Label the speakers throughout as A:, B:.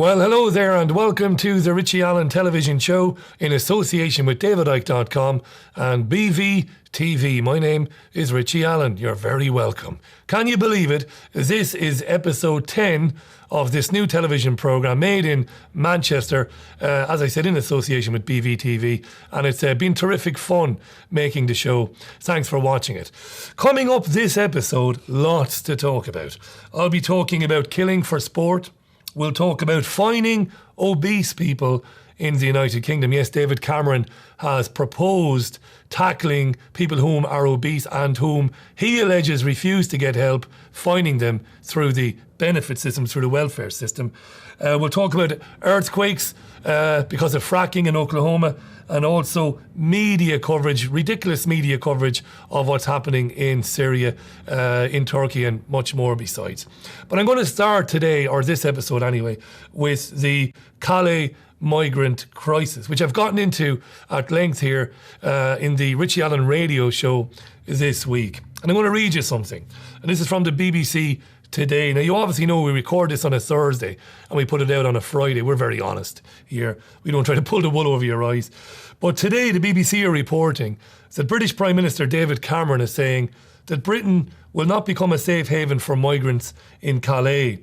A: Well, hello there and welcome to the Richie Allen television show in association with davidike.com and BVTV. My name is Richie Allen. You're very welcome. Can you believe it? This is episode 10 of this new television programme made in Manchester, as I said, in association with BVTV, and it's been terrific fun making the show. Thanks for watching it. Coming up this episode, lots to talk about. I'll be talking about killing for sport. We'll talk about fining obese people in the United Kingdom. Yes, David Cameron has proposed tackling people whom are obese and whom he alleges refuse to get help, fining them through the benefit system, through the welfare system. We'll talk about earthquakes because of fracking in Oklahoma, and also media coverage, ridiculous media coverage of what's happening in Syria, in Turkey, and much more besides. But I'm going to start today, or this episode anyway, with the Calais migrant crisis, which I've gotten into at length here in the Richie Allen radio show this week. And I'm going to read you something. And this is from the BBC today. Now, you obviously know we record this on a Thursday and we put it out on a Friday. We're very honest here. We don't try to pull the wool over your eyes. But today, the BBC are reporting that British Prime Minister David Cameron is saying that Britain will not become a safe haven for migrants in Calais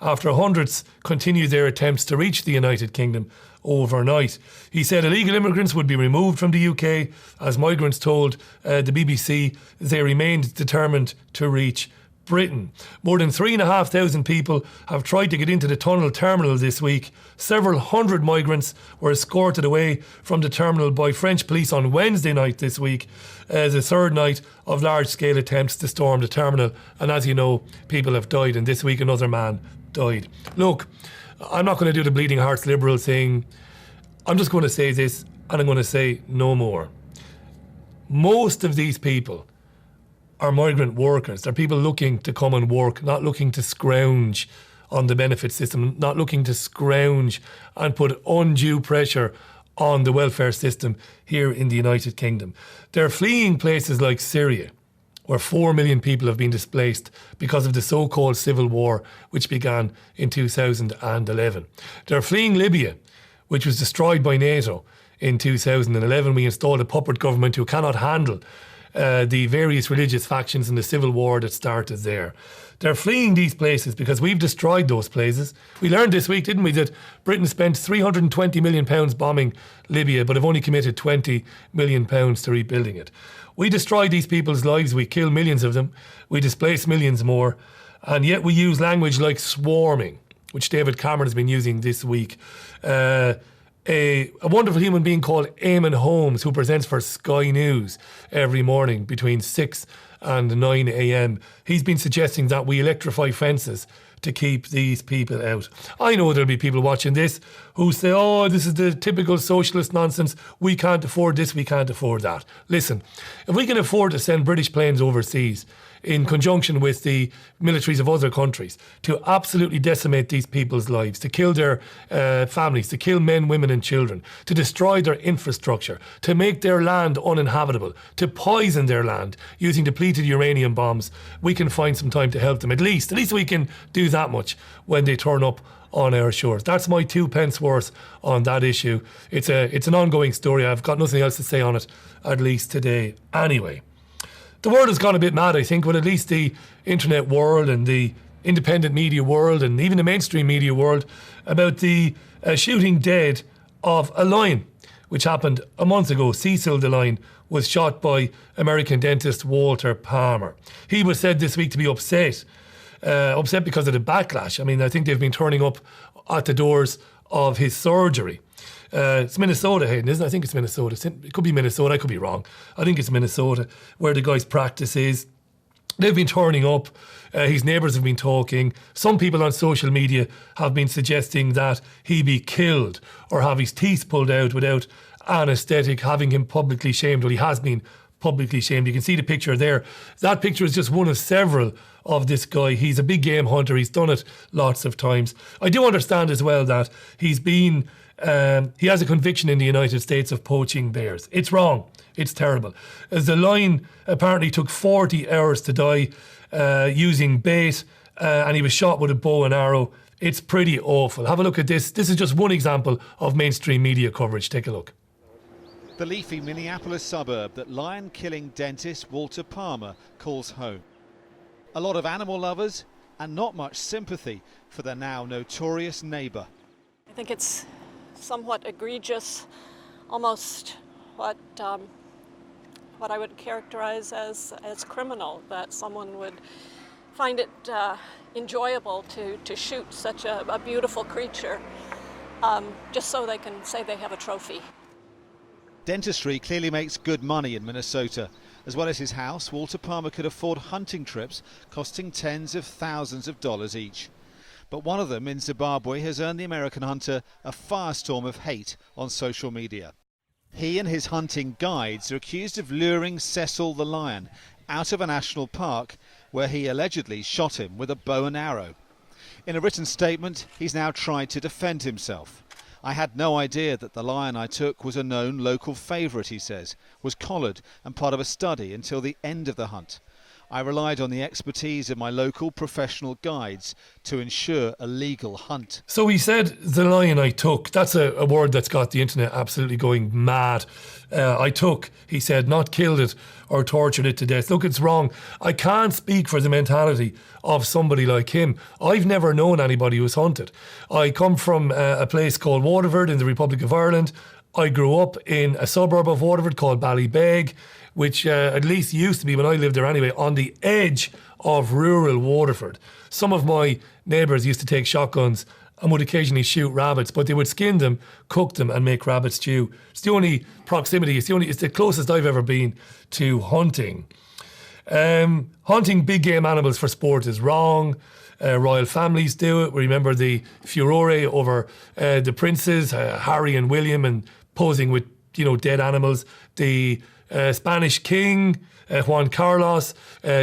A: after hundreds continue their attempts to reach the United Kingdom overnight. He said illegal immigrants would be removed from the UK, as migrants told the BBC they remained determined to reach Britain. More than 3,500 people have tried to get into the tunnel terminal this week. Several hundred migrants were escorted away from the terminal by French police on Wednesday night this week, the third night of large-scale attempts to storm the terminal. And as you know, people have died, and this week another man died. Look, I'm not going to do the bleeding hearts liberal thing. I'm just going to say this, and I'm going to say no more. Most of these people are migrant workers. They're people looking to come and work, not looking to scrounge on the benefit system, not looking to scrounge and put undue pressure on the welfare system here in the United Kingdom. They're fleeing places like Syria, where 4 million people have been displaced because of the so-called civil war, which began in 2011. They're fleeing Libya, which was destroyed by NATO in 2011. We installed a puppet government who cannot handle the various religious factions in the civil war that started there. They're fleeing these places because we've destroyed those places. We learned this week, didn't we, that Britain spent £320 million bombing Libya, but have only committed £20 million to rebuilding it. We destroy these people's lives, we kill millions of them, we displace millions more, and yet we use language like swarming, which David Cameron has been using this week. A wonderful human being called Eamon Holmes, who presents for Sky News every morning between 6 and 9 a.m. He's been suggesting that we electrify fences to keep these people out. I know there'll be people watching this who say, oh, this is the typical socialist nonsense. We can't afford this, we can't afford that. Listen, if we can afford to send British planes overseas in conjunction with the militaries of other countries to absolutely decimate these people's lives, to kill their families, to kill men, women and children, to destroy their infrastructure, to make their land uninhabitable, to poison their land using depleted uranium bombs, we can find some time to help them. At least we can do that much when they turn up on our shores. That's my 2 pence worth on that issue. It's an ongoing story. I've got nothing else to say on it, at least today. Anyway, the world has gone a bit mad, I think, but at least the internet world and the independent media world and even the mainstream media world about the shooting dead of a lion, which happened a month ago. Cecil the lion was shot by American dentist Walter Palmer. He was said this week to be upset because of the backlash. I mean, I think they've been turning up at the doors of his surgery. It's Minnesota, Hayden, isn't it? I think it's Minnesota. It could be Minnesota, I could be wrong. I think it's Minnesota, where the guy's practice is. They've been turning up. His neighbours have been talking. Some people on social media have been suggesting that he be killed or have his teeth pulled out without anaesthetic, having him publicly shamed. Well, he has been publicly shamed. You can see the picture there. That picture is just one of several of this guy. He's a big game hunter. He's done it lots of times. I do understand as well that he's been... he has a conviction in the United States of poaching bears. It's wrong. It's terrible. As the lion apparently took 40 hours to die using bait, and he was shot with a bow and arrow It's pretty awful. Have a look at this. This is just one example of mainstream media coverage. Take a look.
B: The leafy Minneapolis suburb that lion-killing dentist Walter Palmer calls home. A lot of animal lovers and not much sympathy for their now notorious neighbour.
C: I think it's somewhat egregious, almost what I would characterize as criminal, that someone would find it enjoyable to shoot such a beautiful creature just so they can say they have a trophy.
B: Dentistry clearly makes good money in Minnesota. As well as his house, Walter Palmer could afford hunting trips costing tens of thousands of dollars each. But one of them in Zimbabwe has earned the American hunter a firestorm of hate on social media. He and his hunting guides are accused of luring Cecil the lion out of a national park where he allegedly shot him with a bow and arrow. In a written statement, he's now tried to defend himself. I had no idea that the lion I took was a known local favourite, he says, was collared and part of a study until the end of the hunt. I relied on the expertise of my local professional guides to ensure a legal hunt.
A: So he said, the lion I took. That's a word that's got the internet absolutely going mad. I took, he said, not killed it or tortured it to death. Look, it's wrong. I can't speak for the mentality of somebody like him. I've never known anybody who's hunted. I come from a place called Waterford in the Republic of Ireland. I grew up in a suburb of Waterford called Ballybeg, which at least used to be, when I lived there anyway, on the edge of rural Waterford. Some of my neighbours used to take shotguns and would occasionally shoot rabbits, but they would skin them, cook them and make rabbit stew. It's the only proximity, it's the closest I've ever been to hunting. Hunting big game animals for sport is wrong. Royal families do it. We remember the furore over the princes, Harry and William, and posing with dead animals. The Spanish king, Juan Carlos,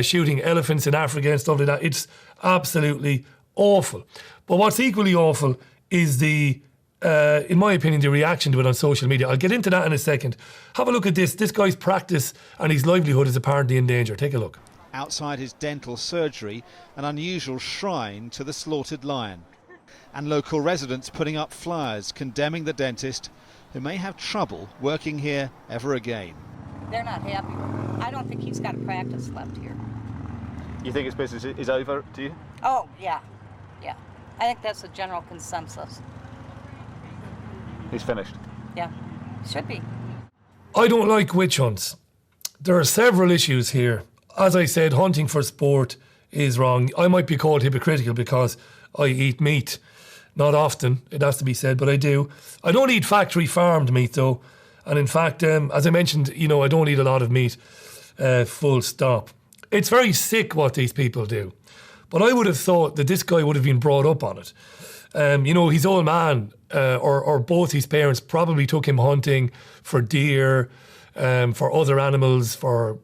A: shooting elephants in Africa and stuff like that. It's absolutely awful. But what's equally awful is in my opinion, the reaction to it on social media. I'll get into that in a second. Have a look at this. This guy's practice and his livelihood is apparently in danger. Take a look.
B: Outside his dental surgery, an unusual shrine to the slaughtered lion. And local residents putting up flyers condemning the dentist, who may have trouble working here ever again.
D: They're not happy. I don't think he's got a practice left here.
B: You think his business is over, do you?
D: Oh, yeah. Yeah. I think that's a general consensus.
B: He's finished?
D: Yeah. Should be.
A: I don't like witch hunts. There are several issues here. As I said, hunting for sport is wrong. I might be called hypocritical because I eat meat. Not often, it has to be said, but I do. I don't eat factory farmed meat though. And in fact, as I mentioned, I don't eat a lot of meat, full stop. It's very sick what these people do. But I would have thought that this guy would have been brought up on it. His old man, or both his parents probably took him hunting for deer, for other animals, for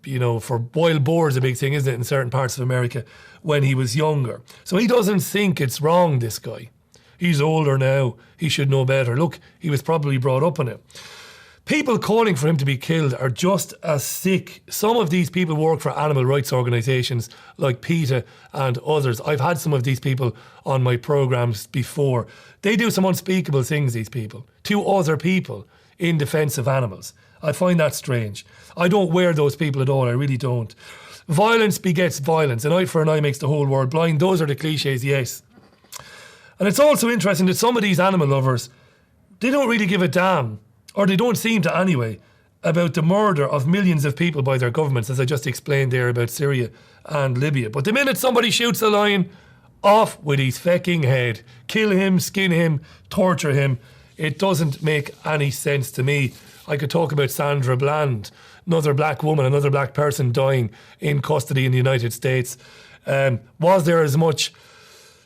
A: wild boars, a big thing, isn't it, in certain parts of America, when he was younger. So he doesn't think it's wrong, this guy. He's older now. He should know better. Look, he was probably brought up on it. People calling for him to be killed are just as sick. Some of these people work for animal rights organisations like PETA and others. I've had some of these people on my programmes before. They do some unspeakable things, these people, to other people in defence of animals. I find that strange. I don't wear those people at all, I really don't. Violence begets violence. An eye for an eye makes the whole world blind. Those are the cliches, yes. And it's also interesting that some of these animal lovers, they don't really give a damn, or they don't seem to anyway, about the murder of millions of people by their governments, as I just explained there about Syria and Libya. But the minute somebody shoots a lion, off with his fecking head. Kill him, skin him, torture him. It doesn't make any sense to me. I could talk about Sandra Bland, another black woman, another black person dying in custody in the United States. Was there as much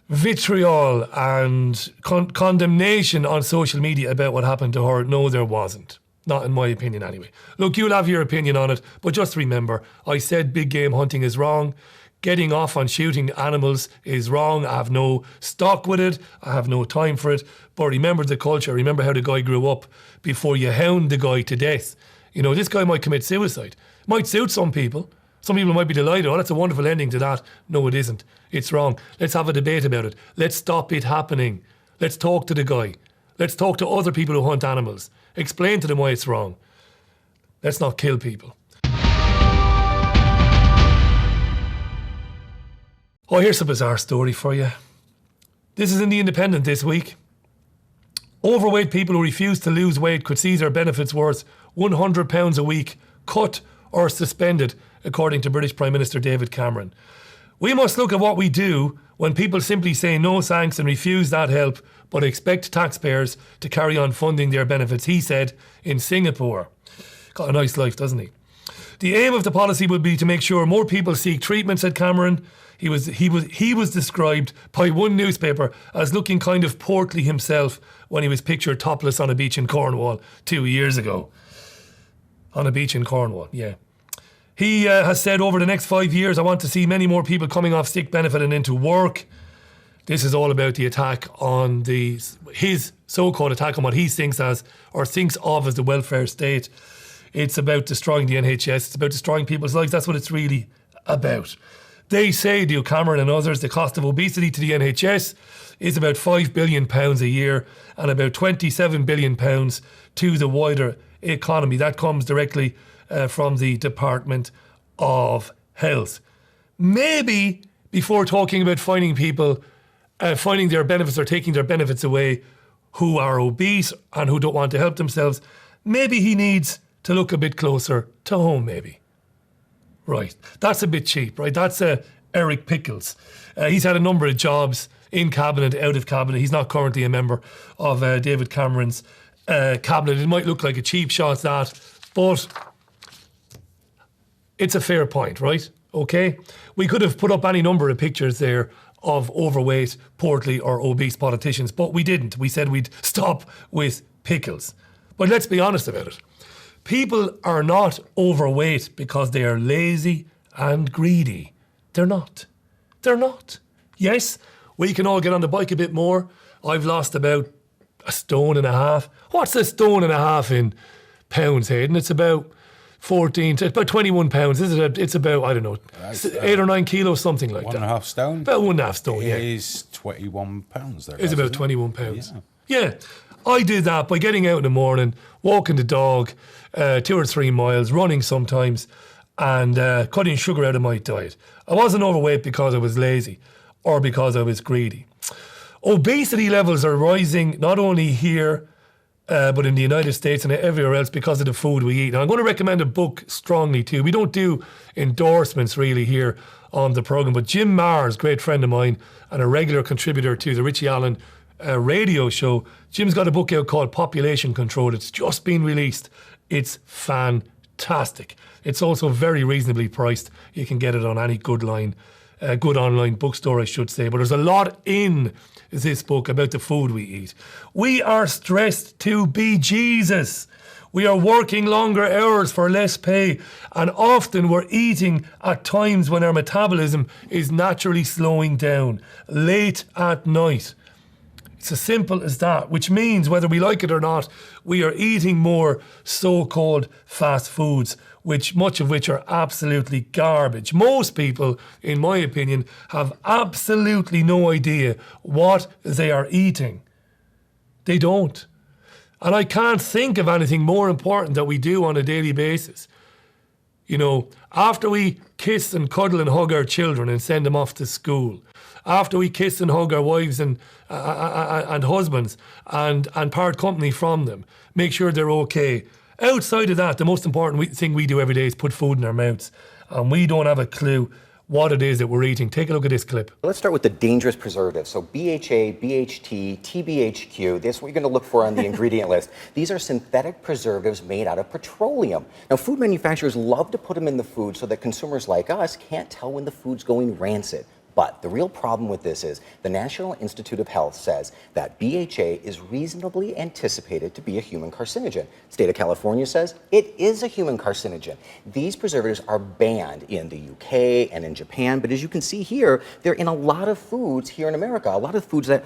A: vitriol and condemnation on social media about what happened to her? No, there wasn't. Not in my opinion anyway. Look, you'll have your opinion on it, but just remember, I said big game hunting is wrong. Getting off on shooting animals is wrong. I have no stock with it. I have no time for it. But remember the culture. Remember how the guy grew up before you hound the guy to death. This guy might commit suicide. Might suit some people, Some people might be delighted, oh, that's a wonderful ending to that. No, it isn't. It's wrong. Let's have a debate about it. Let's stop it happening. Let's talk to the guy. Let's talk to other people who hunt animals. Explain to them why it's wrong. Let's not kill people. Oh, here's a bizarre story for you. This is in The Independent this week. Overweight people who refuse to lose weight could see their benefits worth £100 a week cut or suspended, according to British Prime Minister David Cameron. We must look at what we do when people simply say no thanks and refuse that help, but expect taxpayers to carry on funding their benefits, he said in Singapore. Got a nice life, doesn't he? The aim of the policy would be to make sure more people seek treatment, said Cameron. He was described by one newspaper as looking kind of portly himself when he was pictured topless on a beach in Cornwall 2 years ago. On a beach in Cornwall, yeah. He has said over the next 5 years, I want to see many more people coming off sick benefit and into work. This is all about the attack on his so-called attack on what he thinks of as the welfare state. It's about destroying the NHS. It's about destroying people's lives. That's what it's really about. They say, Dale Cameron and others, the cost of obesity to the NHS is about £5 billion a year and about £27 billion to the wider economy. That comes directly from the Department of Health. Maybe before talking about finding people, finding their benefits or taking their benefits away who are obese and who don't want to help themselves, maybe he needs to look a bit closer to home, maybe. Right, that's a bit cheap, right? That's Eric Pickles. He's had a number of jobs in cabinet, out of cabinet. He's not currently a member of David Cameron's cabinet. It might look like a cheap shot, that, but it's a fair point, right? Okay? We could have put up any number of pictures there of overweight, portly or obese politicians, but we didn't. We said we'd stop with Pickles. But let's be honest about it. People are not overweight because they are lazy and greedy. They're not. They're not. Yes, we can all get on the bike a bit more. I've lost about 1.5 stone. What's 1.5 stone in pounds, Hayden? It's about 21 pounds. It's about, I don't know, 8 or 9 kilos, something like that.
E: 1.5 stone?
A: About 1.5 stone, yeah.
E: It is 21 pounds there.
A: It's about 21 pounds. Yeah. I did that by getting out in the morning, walking the dog, 2 or 3 miles, running sometimes, and cutting sugar out of my diet. I wasn't overweight because I was lazy or because I was greedy. Obesity levels are rising not only here, but in the United States and everywhere else because of the food we eat. Now, I'm going to recommend a book strongly too. We don't do endorsements really here on the programme, but Jim Marrs, great friend of mine and a regular contributor to the Richie Allen radio show, Jim's got a book out called Population Control. It's just been released. It's fantastic. It's also very reasonably priced. You can get it on any good online bookstore, I should say. But there's a lot in this book about the food we eat. We are stressed to be Jesus. We are working longer hours for less pay, and often we're eating at times when our metabolism is naturally slowing down, late at night. It's as simple as that, which means whether we like it or not, we are eating more so-called fast foods, much of which are absolutely garbage. Most people, in my opinion, have absolutely no idea what they are eating. They don't. And I can't think of anything more important that we do on a daily basis. You know, after we kiss and cuddle and hug our children and send them off to school, after we kiss and hug our wives and husbands and part company from them, make sure they're okay. Outside of that, the most important thing we do every day is put food in our mouths, and we don't have a clue what it is that we're eating. Take a look at this clip.
F: Let's start with the dangerous preservatives. So BHA, BHT, TBHQ, this is what you're going to look for on the ingredient list. These are synthetic preservatives made out of petroleum. Now, food manufacturers love to put them in the food so that consumers like us can't tell when the food's going rancid. But the real problem with this is the National Institute of Health says that BHA is reasonably anticipated to be a human carcinogen. State of California says it is a human carcinogen. These preservatives are banned in the UK and in Japan, but as you can see here, they're in a lot of foods here in America, a lot of foods that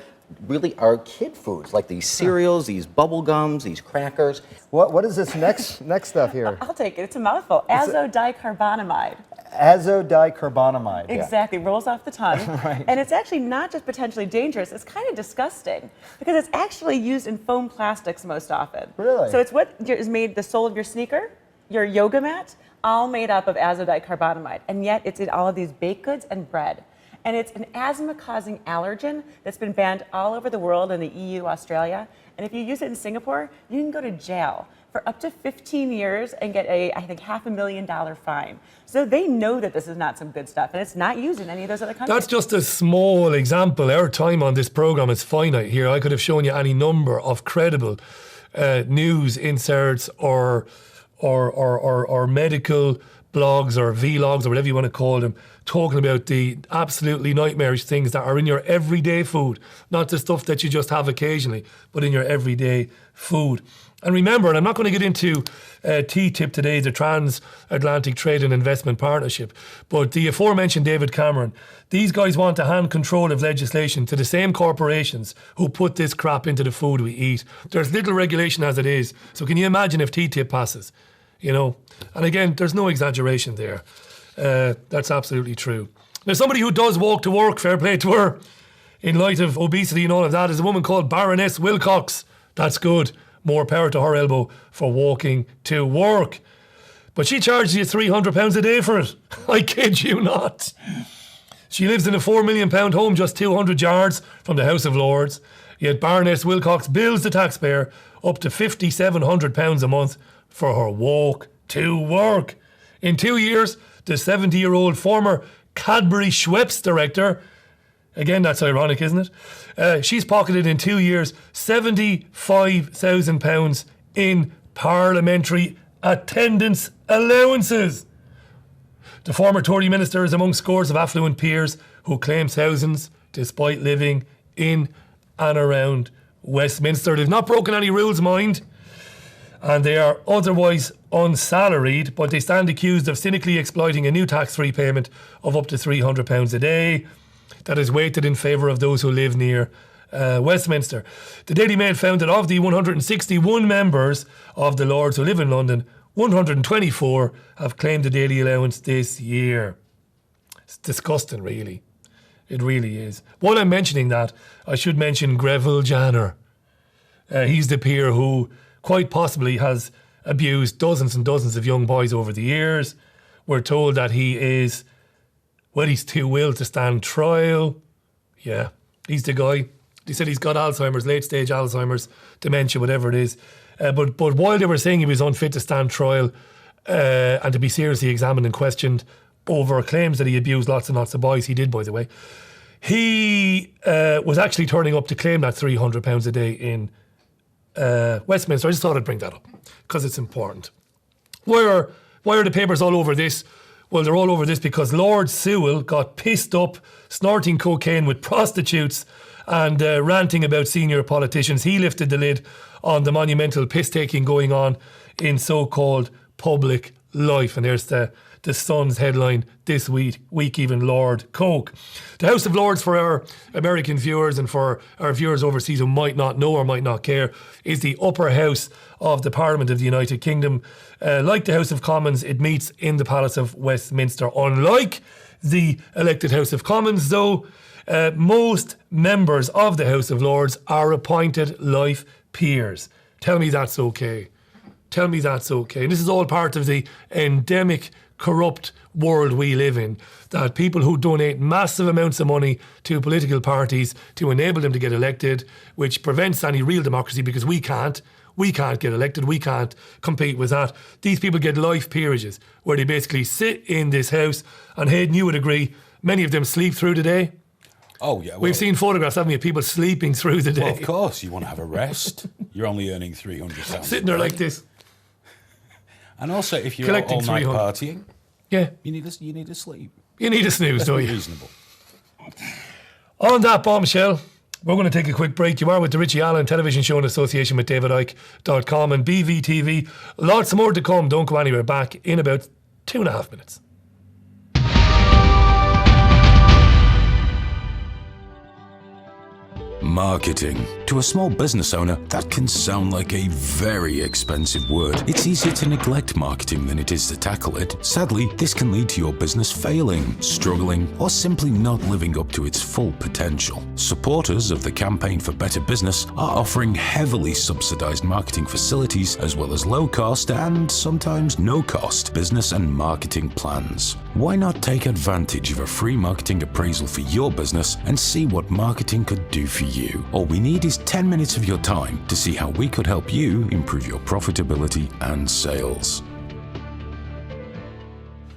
F: really are kid foods, like these cereals, these bubble gums, these crackers.
G: What is this next stuff here?
H: I'll take it. It's a mouthful. Azodicarbonamide.
G: Azodicarbonamide.
H: Exactly. Rolls off the tongue.
G: Right.
H: And it's actually not just potentially dangerous, it's kind of disgusting because it's actually used in foam plastics most often.
G: Really?
H: So it's what is made the sole of your sneaker, your yoga mat, all made up of azodicarbonamide. And yet it's in all of these baked goods and bread. And it's an asthma-causing allergen that's been banned all over the world in the EU, Australia. And if you use it in Singapore, you can go to jail for up to 15 years and get I think $500,000 fine. So they know that this is not some good stuff, and it's not used in any of those other countries.
A: That's just a small example. Our time on this program is finite here. I could have shown you any number of credible news inserts or medical blogs or vlogs or whatever you want to call them, talking about the absolutely nightmarish things that are in your everyday food, not the stuff that you just have occasionally, but in your everyday food. And remember, and I'm not going to get into TTIP today, the Transatlantic Trade and Investment Partnership, but the aforementioned David Cameron, these guys want to hand control of legislation to the same corporations who put this crap into the food we eat. There's little regulation as it is. So can you imagine if TTIP passes? You know, and again, there's no exaggeration there. That's absolutely true. Now, somebody who does walk to work, fair play to her, in light of obesity and all of that, is a woman called Baroness Wilcox. That's good. More power to her elbow for walking to work. But she charges you £300 a day for it. I kid you not. She lives in a £4 million home just 200 yards from the House of Lords. Yet Baroness Wilcox bills the taxpayer up to £5,700 a month for her walk to work. In 2 years, the 70-year-old former Cadbury Schweppes director, again, that's ironic, isn't it? She's pocketed in 2 years £75,000 in parliamentary attendance allowances. The former Tory minister is among scores of affluent peers who claim thousands despite living in and around Westminster. They've not broken any rules, mind, and they are otherwise unsalaried, but they stand accused of cynically exploiting a new tax-free payment of up to £300 a day that is weighted in favour of those who live near Westminster. The Daily Mail found that of the 161 members of the Lords who live in London, 124 have claimed the daily allowance this year. It's disgusting, really. It really is. While I'm mentioning that, I should mention Greville Janner. He's the peer who quite possibly has abused dozens and dozens of young boys over the years. We're told that he is, well, he's too ill to stand trial. Yeah, he's the guy. They said he's got Alzheimer's, late stage Alzheimer's, dementia, whatever it is. But while they were saying he was unfit to stand trial and to be seriously examined and questioned over claims that he abused lots and lots of boys, he did, by the way, he was actually turning up to claim that £300 a day in Westminster. I just thought I'd bring that up because it's important. Why are the papers all over this? Well, they're all over this because Lord Sewell got pissed up, snorting cocaine with prostitutes and ranting about senior politicians. He lifted the lid on the monumental piss-taking going on in so-called public life. And there's the Sun's headline this week, even Lord Coke. The House of Lords, for our American viewers and for our viewers overseas who might not know or might not care, is the upper house of the Parliament of the United Kingdom. Like the House of Commons, it meets in the Palace of Westminster. Unlike the elected House of Commons, though, most members of the House of Lords are appointed life peers. Tell me that's okay. Tell me that's okay. And this is all part of the endemic corrupt world we live in, that people who donate massive amounts of money to political parties to enable them to get elected, which prevents any real democracy because we can't get elected, we can't compete with that. These people get life peerages where they basically sit in this house, and Hayden, you would agree, many of them sleep through the day.
E: Oh, yeah. Well,
A: we've seen photographs, haven't we, of people sleeping through the day.
E: Well, of course, you want to have a rest. You're only earning £300.
A: Sitting there like this.
E: And also, if you're
A: Collecting
E: all night
A: 300.
E: partying,
A: yeah,
E: you need a sleep.
A: You need a snooze, don't you?
E: Reasonable.
A: On that bombshell, we're going to take a quick break. You are with the Richie Allen television show in association with DavidIke.com and BVTV. Lots more to come. Don't go anywhere. Back in about 2.5 minutes.
E: Marketing. To a small business owner, that can sound like a very expensive word. It's easier to neglect marketing than it is to tackle it. Sadly, this can lead to your business failing, struggling, or simply not living up to its full potential. Supporters of the Campaign for Better Business are offering heavily subsidized marketing facilities as well as low-cost and sometimes no-cost business and marketing plans. Why not take advantage of a free marketing appraisal for your business and see what marketing could do for you? All we need is 10 minutes of your time to see how we could help you improve your profitability and sales.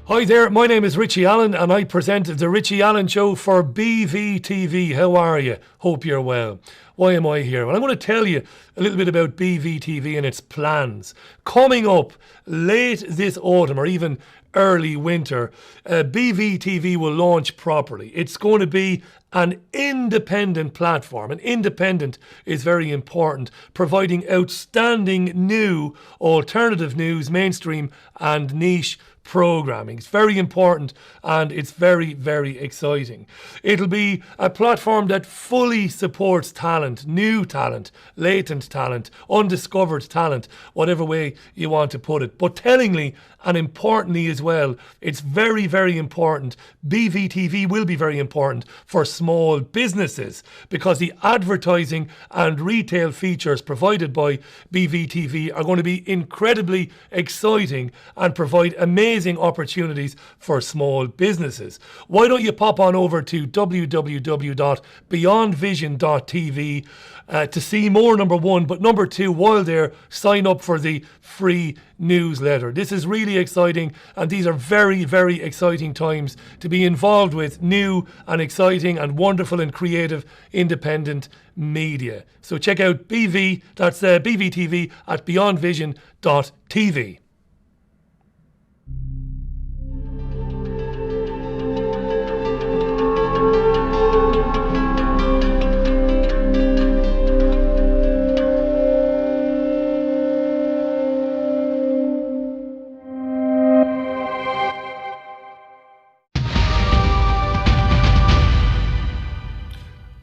A: Hi there, my name is Richie Allen and I present the Richie Allen Show for BVTV. How are you? Hope you're well. Why am I here? Well, I'm going to tell you a little bit about BVTV and its plans. Coming up late this autumn or even early winter, BVTV will launch properly. It's going to be an independent platform. And independent is very important, providing outstanding new alternative news, mainstream and niche programming. It's very important and it's very, very exciting. It'll be a platform that fully supports talent, new talent, latent talent, undiscovered talent, whatever way you want to put it. But tellingly and importantly as well, it's very, very important. BVTV will be very important for small businesses because the advertising and retail features provided by BVTV are going to be incredibly exciting and provide amazing opportunities for small businesses. Why don't you pop on over to www.beyondvision.tv to see more, number one, but number two, while there, sign up for the free newsletter. This is really exciting and these are very, very exciting times to be involved with new and exciting and wonderful and creative independent media. So check out BVTV at beyondvision.tv.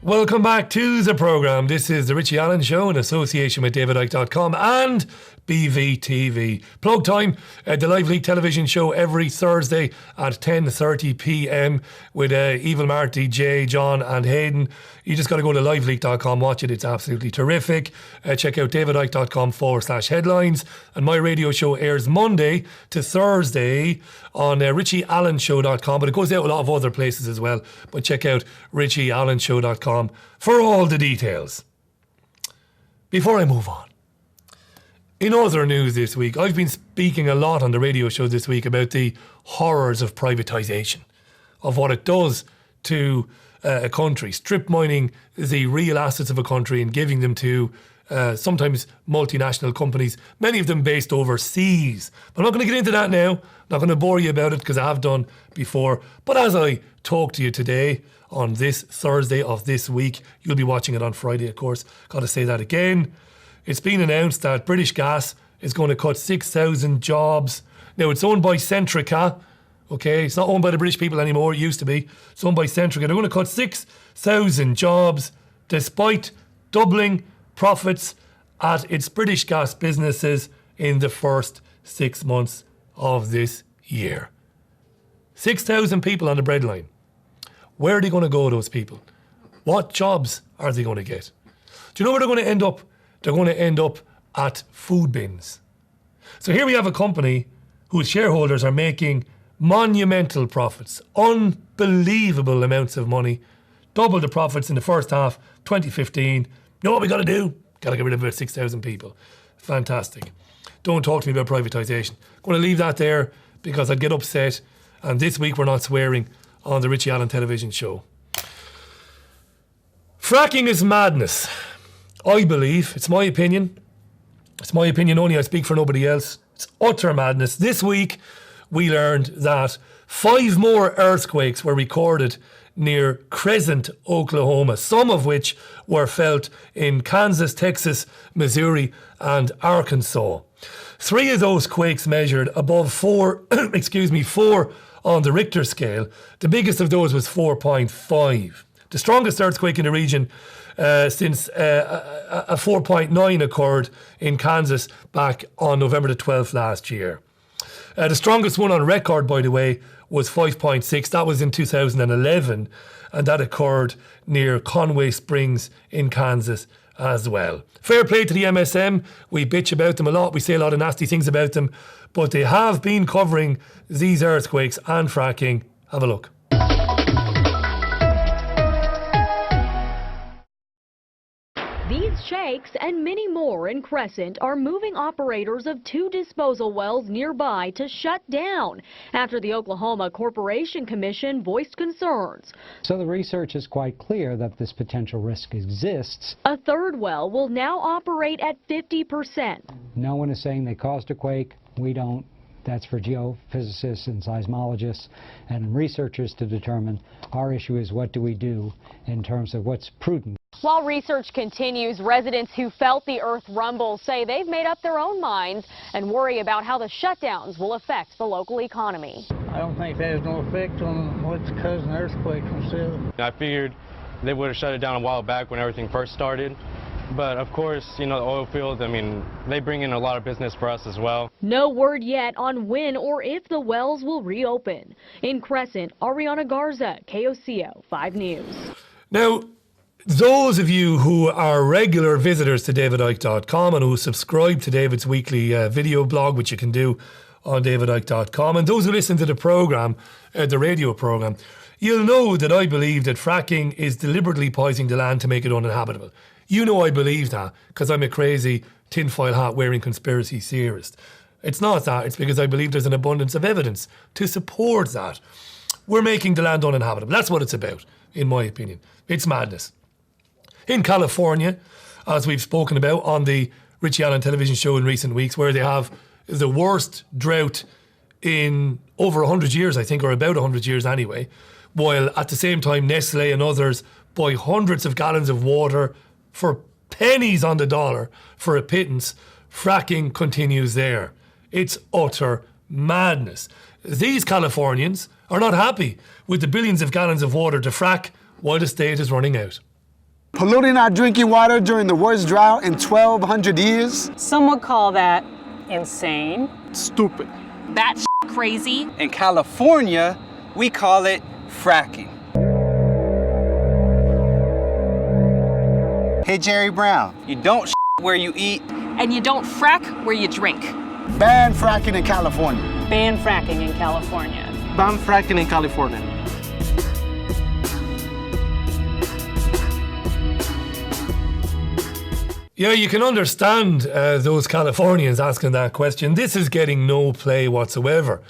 A: Welcome back to the programme. This is the Richie Allen Show in association with DavidIke.com and BVTV. Plug time, the Live League television show every Thursday at 10:30 p.m. with Evil Marty, Jay, John and Hayden. You just got to go to liveleague.com, watch it. It's absolutely terrific. Check out davidike.com/headlines. And my radio show airs Monday to Thursday on richieallenshow.com, but it goes out a lot of other places as well. But check out richieallenshow.com for all the details. Before I move on, in other news this week, I've been speaking a lot on the radio show this week about the horrors of privatisation, of what it does to a country, strip mining the real assets of a country and giving them to sometimes multinational companies, many of them based overseas. But I'm not going to get into that now. I'm not going to bore you about it because I have done before. But as I talk to you today on this Thursday of this week, you'll be watching it on Friday, of course. Got to say that again. It's been announced that British Gas is going to cut 6,000 jobs. Now, it's owned by Centrica. Okay, it's not owned by the British people anymore. It used to be. It's owned by Centrica. They're going to cut 6,000 jobs despite doubling profits at its British Gas businesses in the first 6 months of this year. 6,000 people on the breadline. Where are they going to go, those people? What jobs are they going to get? Do you know where they're going to end up? They're going to end up at food bins. So here we have a company whose shareholders are making monumental profits, unbelievable amounts of money, double the profits in the first half, 2015. You know what we got to do? Got to get rid of about 6,000 people. Fantastic. Don't talk to me about privatisation. I'm going to leave that there because I'd get upset. And this week we're not swearing on the Richie Allen television show. Fracking is madness. I believe, it's my opinion. It's my opinion only, I speak for nobody else. It's utter madness. This week we learned that 5 more earthquakes were recorded near Crescent, Oklahoma, some of which were felt in Kansas, Texas, Missouri and Arkansas. 3 of those quakes measured above 4 on the Richter scale. The biggest of those was 4.5. the strongest earthquake in the region since a 4.9 occurred in Kansas back on November the 12th last year. The strongest one on record, by the way, was 5.6. That was in 2011, and that occurred near Conway Springs in Kansas as well. Fair play to the MSM. We bitch about them a lot. We say a lot of nasty things about them, but they have been covering these earthquakes and fracking. Have a look.
I: These shakes and many more in Crescent are moving operators of 2 disposal wells nearby to shut down after the Oklahoma Corporation Commission voiced concerns.
J: So the research is quite clear that this potential risk exists.
I: A third well will now operate at 50%.
J: No one is saying they caused a quake. We don't. That's for geophysicists and seismologists and researchers to determine. Our issue is, what do we do in terms of what's prudent?
I: While research continues, residents who felt the earth rumble say they've made up their own minds and worry about how the shutdowns will affect the local economy.
K: I don't think that has no effect on what's causing the earthquake themselves.
L: I figured they would have shut it down a while back when everything first started. But of course, you know, the oil fields, I mean, they bring in a lot of business for us as well.
I: No word yet on when or if the wells will reopen. In Crescent, Ariana Garza, KOCO 5 News.
A: Now, those of you who are regular visitors to davidicke.com and who subscribe to David's weekly video blog, which you can do on davidicke.com, and those who listen to the program, the radio program, you'll know that I believe that fracking is deliberately poisoning the land to make it uninhabitable. You know I believe that because I'm a crazy tinfoil hat wearing conspiracy theorist. It's not that, it's because I believe there's an abundance of evidence to support that. We're making the land uninhabitable. That's what it's about, in my opinion. It's madness. In California, as we've spoken about on the Richie Allen television show in recent weeks, where they have the worst drought in over 100 years, I think, or about 100 years anyway, while at the same time Nestle and others buy hundreds of gallons of water for pennies on the dollar for a pittance, fracking continues there. It's utter madness. These Californians are not happy with the billions of gallons of water to frack while the state is running out.
M: Polluting our drinking water during the worst drought in 1,200 years?
N: Some would call that insane.
M: Stupid.
N: That's crazy.
O: In California, we call it fracking. Hey, Jerry Brown, you don't where you eat.
N: And you don't frack where you drink.
M: Ban fracking in California.
N: Ban fracking in California.
O: Ban fracking in California.
A: Yeah, you can understand those Californians asking that question. This is getting no play whatsoever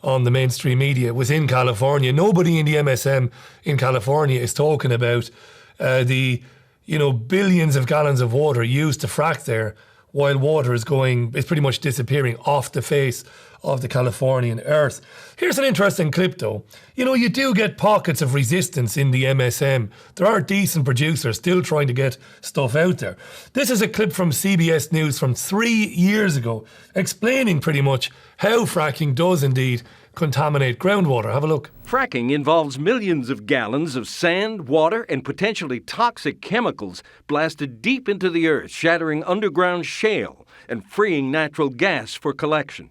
A: on the mainstream media within California. Nobody in the MSM in California is talking about the billions of gallons of water used to frack there, while water is pretty much disappearing off the face of the Californian earth. Here's an interesting clip though. You do get pockets of resistance in the MSM. There are decent producers still trying to get stuff out there. This is a clip from CBS News from 3 years ago, explaining pretty much how fracking does indeed contaminate groundwater. Have a look.
P: Fracking involves millions of gallons of sand, water, and potentially toxic chemicals blasted deep into the earth, shattering underground shale and freeing natural gas for collection.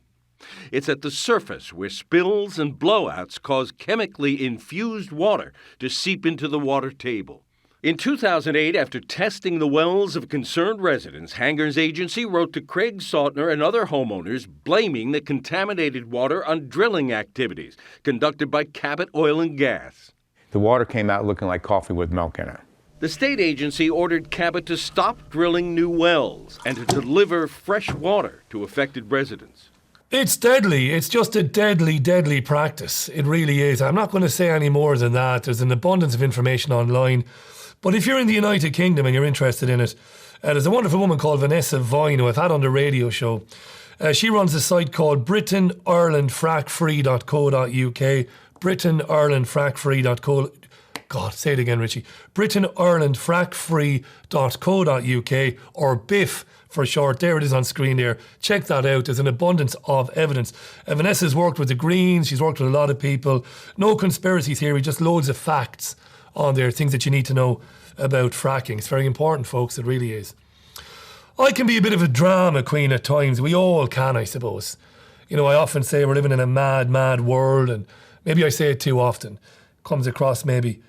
P: It's at the surface where spills and blowouts cause chemically infused water to seep into the water table. In 2008, after testing the wells of concerned residents, Hanger's agency wrote to Craig Sautner and other homeowners blaming the contaminated water on drilling activities conducted by Cabot Oil and Gas.
Q: The water came out looking like coffee with milk in it.
P: The state agency ordered Cabot to stop drilling new wells and to deliver fresh water to affected residents.
A: It's deadly. It's just a deadly, deadly practice. It really is. I'm not going to say any more than that. There's an abundance of information online. But if you're in the United Kingdom and you're interested in it, there's a wonderful woman called Vanessa Vine who I've had on the radio show. She runs a site called BritainIrelandFrackFree.co.uk. BritainIrelandFrackFree.co. God, say it again, Richie. BritainIrelandFrackFree.co.uk, or BIF for short. There it is on screen there. Check that out. There's an abundance of evidence. Vanessa's worked with the Greens. She's worked with a lot of people. No conspiracy theory, just loads of facts on there, things that you need to know about fracking. It's very important, folks, it really is. I can be a bit of a drama queen at times. We all can, I suppose. You know, I often say we're living in a mad, mad world, and maybe I say it too often. Comes across maybe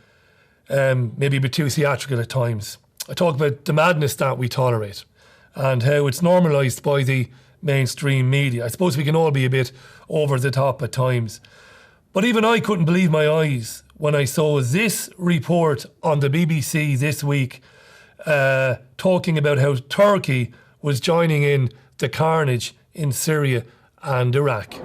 A: a bit too theatrical at times. I talk about the madness that we tolerate and how it's normalised by the mainstream media. I suppose we can all be a bit over the top at times. But even I couldn't believe my eyes when I saw this report on the BBC this week talking about how Turkey was joining in the carnage in Syria and Iraq.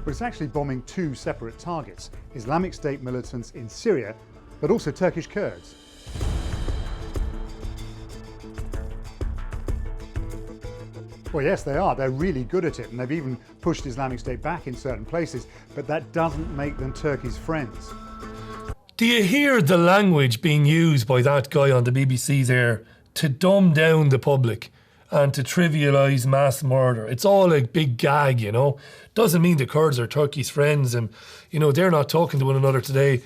R: But it's actually bombing two separate targets, Islamic State militants in Syria, but also Turkish Kurds. Well, yes, they are. They're really good at it, and they've even pushed Islamic State back in certain places, but that doesn't make them Turkey's friends.
A: Do you hear the language being used by that guy on the BBC there to dumb down the public and to trivialise mass murder? It's all a big gag, you know. Doesn't mean the Kurds are Turkey's friends and, you know, they're not talking to one another today.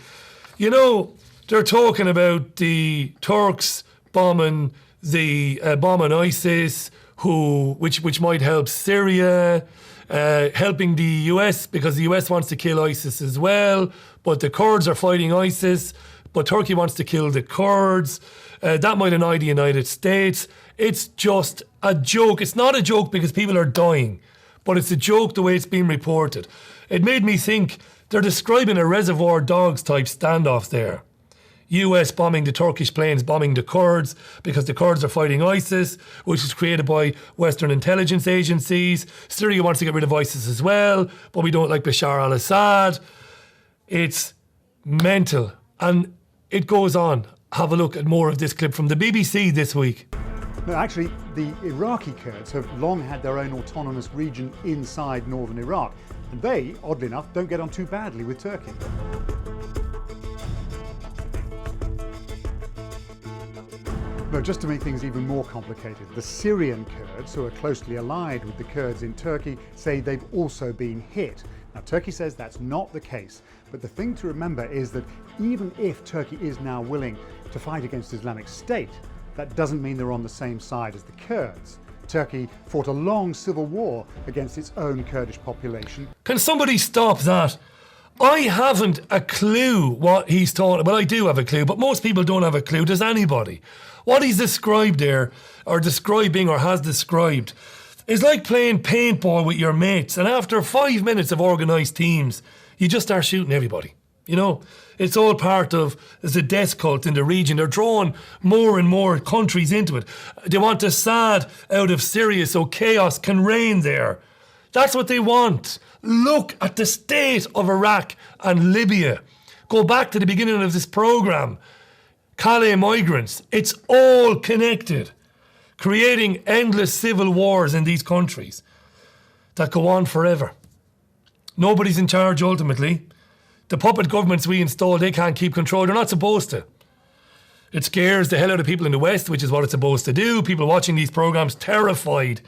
A: You know, they're talking about the Turks bombing ISIS, which might help Syria, helping the US because the US wants to kill ISIS as well, but the Kurds are fighting ISIS, but Turkey wants to kill the Kurds. That might annoy the United States. It's just a joke. It's not a joke because people are dying, but it's a joke the way it's being reported. It made me think they're describing a Reservoir Dogs type standoff there. US bombing the Turkish planes, bombing the Kurds because the Kurds are fighting ISIS, which is created by Western intelligence agencies. Syria wants to get rid of ISIS as well, but we don't like Bashar al-Assad. It's mental. And it goes on. Have a look at more of this clip from the BBC this week.
R: No, actually, the Iraqi Kurds have long had their own autonomous region inside northern Iraq, and they, oddly enough, don't get on too badly with Turkey. No, just to make things even more complicated, the Syrian Kurds, who are closely allied with the Kurds in Turkey, say they've also been hit. Now, Turkey says that's not the case, but the thing to remember is that even if Turkey is now willing to fight against Islamic State, that doesn't mean they're on the same side as the Kurds. Turkey fought a long civil war against its own Kurdish population.
A: Can somebody stop that? I haven't a clue what he's talking about. Well, I do have a clue, but most people don't have a clue. Does anybody? What he's described there, or describing, or has described, is like playing paintball with your mates, and after 5 minutes of organised teams, you just start shooting everybody. You know, it's all part of the death cult in the region. They're drawing more and more countries into it. They want Assad out of Syria so chaos can reign there. That's what they want. Look at the state of Iraq and Libya. Go back to the beginning of this programme. Calais migrants. It's all connected. Creating endless civil wars in these countries that go on forever. Nobody's in charge ultimately. The puppet governments we install, they can't keep control. They're not supposed to. It scares the hell out of people in the West, which is what it's supposed to do. People watching these programmes terrified.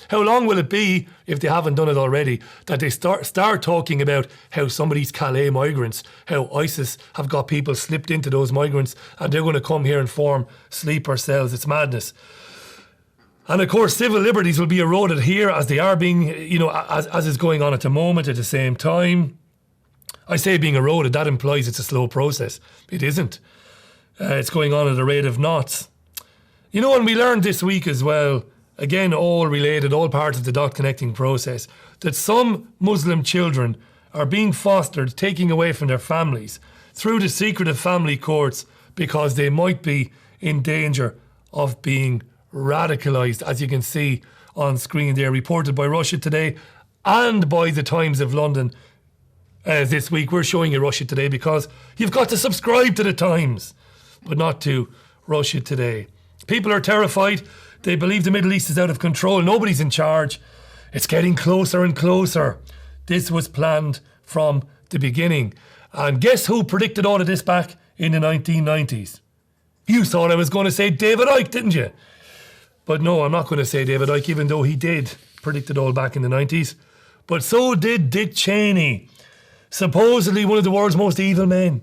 A: How long will it be, if they haven't done it already, that they start talking about how some of these Calais migrants, how ISIS have got people slipped into those migrants and they're going to come here and form sleeper cells. It's madness. And of course, civil liberties will be eroded here as they are being, you know, as is going on at the moment at the same time. I say being eroded, that implies it's a slow process. It isn't. It's going on at a rate of knots. You know, and we learned this week as well, again, all related, all part of the dot connecting process, that some Muslim children are being fostered, taking away from their families through the secretive family courts because they might be in danger of being radicalised, as you can see on screen there, reported by Russia Today and by the Times of London this week. We're showing you Russia Today because you've got to subscribe to the Times, but not to Russia Today. People are terrified. They believe the Middle East is out of control. Nobody's in charge. It's getting closer and closer. This was planned from the beginning. And guess who predicted all of this back in the 1990s? You thought I was going to say David Icke, didn't you? But no, I'm not going to say David Icke, even though he did predict it all back in the 90s. But so did Dick Cheney. Supposedly one of the world's most evil men.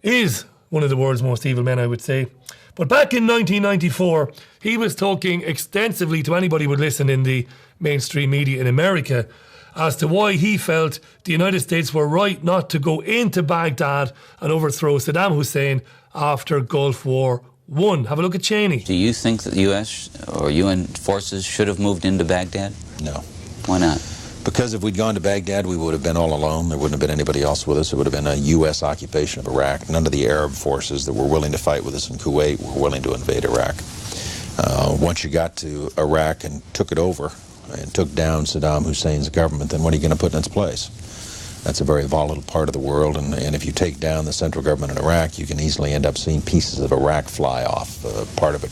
A: Is one of the world's most evil men, I would say. But back in 1994, he was talking extensively to anybody who would listen in the mainstream media in America as to why he felt the United States were right not to go into Baghdad and overthrow Saddam Hussein after Gulf War I. Have a look at Cheney.
S: Do you think that the U.S. or UN forces should have moved into Baghdad?
T: No.
S: Why not?
T: Because if we'd gone to Baghdad, we would have been all alone. There wouldn't have been anybody else with us. It would have been a U.S. occupation of Iraq. None of the Arab forces that were willing to fight with us in Kuwait were willing to invade Iraq. Once you got to Iraq and took it over and took down Saddam Hussein's government, then what are you going to put in its place? That's a very volatile part of the world, and if you take down the central government in Iraq, you can easily end up seeing pieces of Iraq fly off. Part of it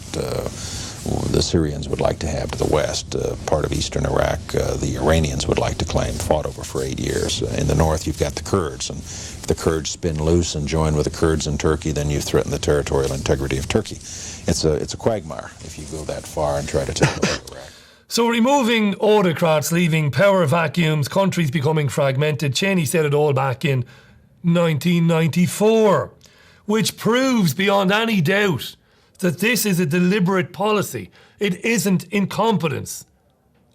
T: the Syrians would like to have to the west. Part of eastern Iraq, the Iranians would like to claim, fought over for 8 years. In the north, you've got the Kurds, and if the Kurds spin loose and join with the Kurds in Turkey, then you threaten the territorial integrity of Turkey. It's a quagmire if you go that far and try to take over Iraq.
A: So removing autocrats, leaving power vacuums, countries becoming fragmented, Cheney said it all back in 1994, which proves beyond any doubt that this is a deliberate policy. It isn't incompetence.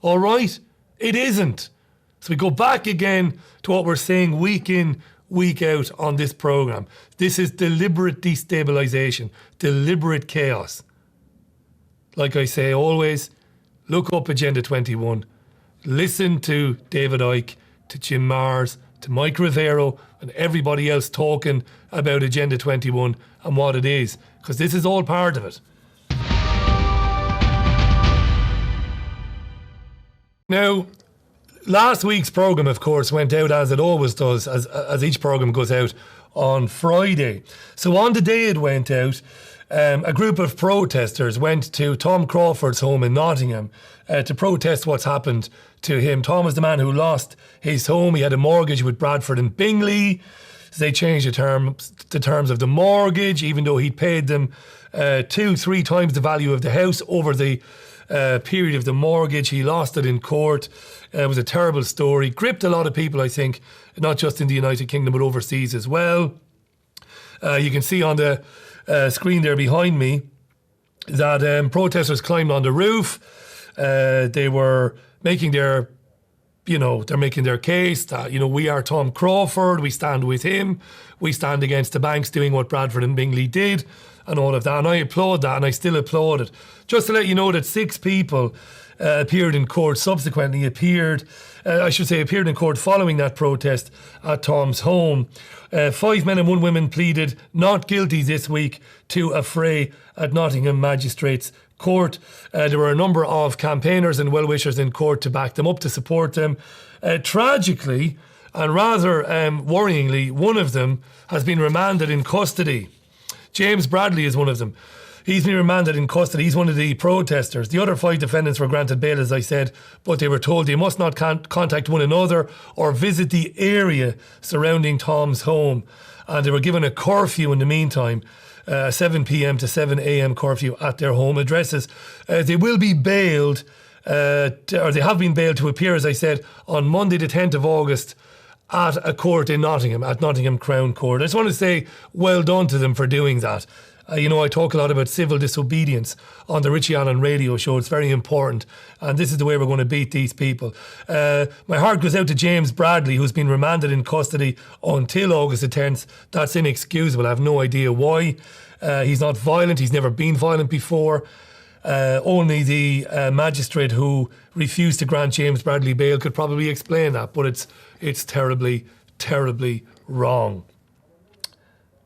A: All right? It isn't. So we go back again to what we're saying week in, week out on this programme. This is deliberate destabilisation, deliberate chaos. Like I say always, look up Agenda 21. Listen to David Icke, to Jim Marrs, to Mike Rivero and everybody else talking about Agenda 21 and what it is, because this is all part of it. Now, last week's programme, of course, went out as it always does, as each programme goes out on Friday. So on the day it went out, a group of protesters went to Tom Crawford's home in Nottingham to protest what's happened to him. Tom was the man who lost his home. He had a mortgage with Bradford and Bingley. So they changed the terms of the mortgage, even though he'd paid them 2-3 times the value of the house over the period of the mortgage. He lost it in court. It was a terrible story. Gripped a lot of people, I think, not just in the United Kingdom, but overseas as well. You can see on the screen there behind me that protesters climbed on the roof. They were making their, they're making their case that, we are Tom Crawford, we stand with him, we stand against the banks doing what Bradford and Bingley did, and all of that. And I applaud that, and I still applaud it. Just to let you know that 6 people appeared in court, subsequently appeared in court following that protest at Tom's home. 5 men and 1 woman pleaded not guilty this week to a fray at Nottingham Magistrates Court. There were a number of campaigners and well-wishers in court to back them up, to support them. Tragically, and rather worryingly, one of them has been remanded in custody. James Bradley is one of them. He's been remanded in custody. He's one of the protesters. The other 5 defendants were granted bail, as I said, but they were told they must not contact one another or visit the area surrounding Tom's home. And they were given a curfew in the meantime, 7 p.m. to 7 a.m. curfew at their home addresses. They will be bailed, or they have been bailed to appear, as I said, on Monday the 10th of August at a court in Nottingham, at Nottingham Crown Court. I just want to say well done to them for doing that. I talk a lot about civil disobedience on the Richie Allen radio show. It's very important. And this is the way we're going to beat these people. My heart goes out to James Bradley, who's been remanded in custody until August the 10th. That's inexcusable. I have no idea why. He's not violent. He's never been violent before. Only the magistrate who refused to grant James Bradley bail could probably explain that. But it's terribly, terribly wrong.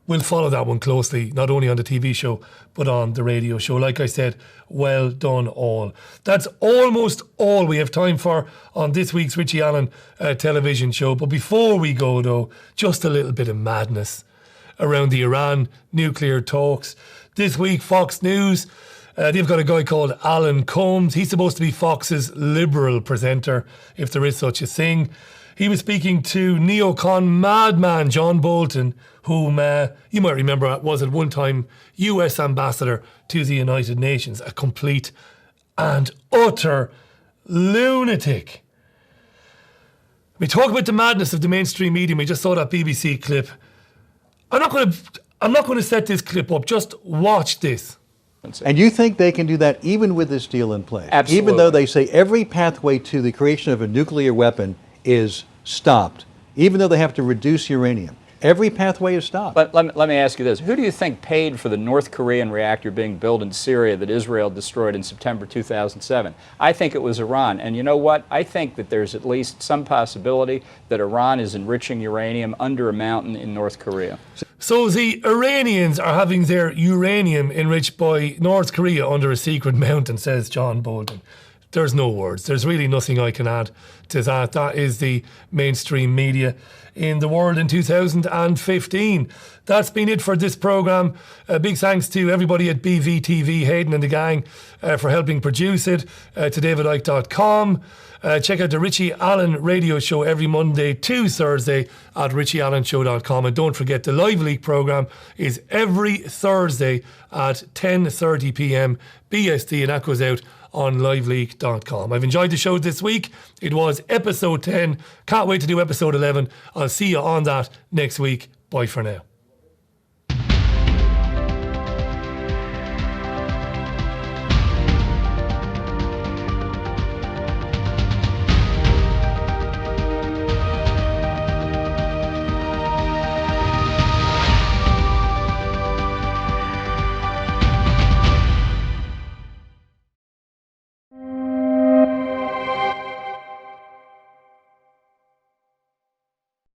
A: We'll follow that one closely, not only on the TV show, but on the radio show. Like I said, well done all. That's almost all we have time for on this week's Richie Allen television show. But before we go, though, just a little bit of madness around the Iran nuclear talks. This week, Fox News, they've got a guy called Alan Combs. He's supposed to be Fox's liberal presenter, if there is such a thing. He was speaking to neocon madman John Bolton, whom you might remember was at one time US ambassador to the United Nations, a complete and utter lunatic. We talk about the madness of the mainstream media. We just saw that BBC clip. I'm not going to set this clip up. Just watch this.
U: And you think they can do that even with this deal in place?
V: Absolutely.
U: Even though they say every pathway to the creation of a nuclear weapon is stopped, even though they have to reduce uranium. Every pathway is stopped.
V: Let me ask you this. Who do you think paid for the North Korean reactor being built in Syria that Israel destroyed in September 2007? I think it was Iran. And you know what? I think that there's at least some possibility that Iran is enriching uranium under a mountain in North Korea.
A: So the Iranians are having their uranium enriched by North Korea under a secret mountain, says John Bolton. There's no words. There's really nothing I can add to that. That is the mainstream media in the world in 2015. That's been it for this programme. Big thanks to everybody at BVTV, Hayden and the gang, for helping produce it, to davidicke.com. Check out the Richie Allen radio show every Monday to Thursday at richieallenshow.com. And don't forget, the Live Leak programme is every Thursday at 10:30 p.m. BST, and that goes out on liveleak.com. I've enjoyed the show this week. It was episode 10. Can't wait to do episode 11. I'll see you on that next week. Bye for now.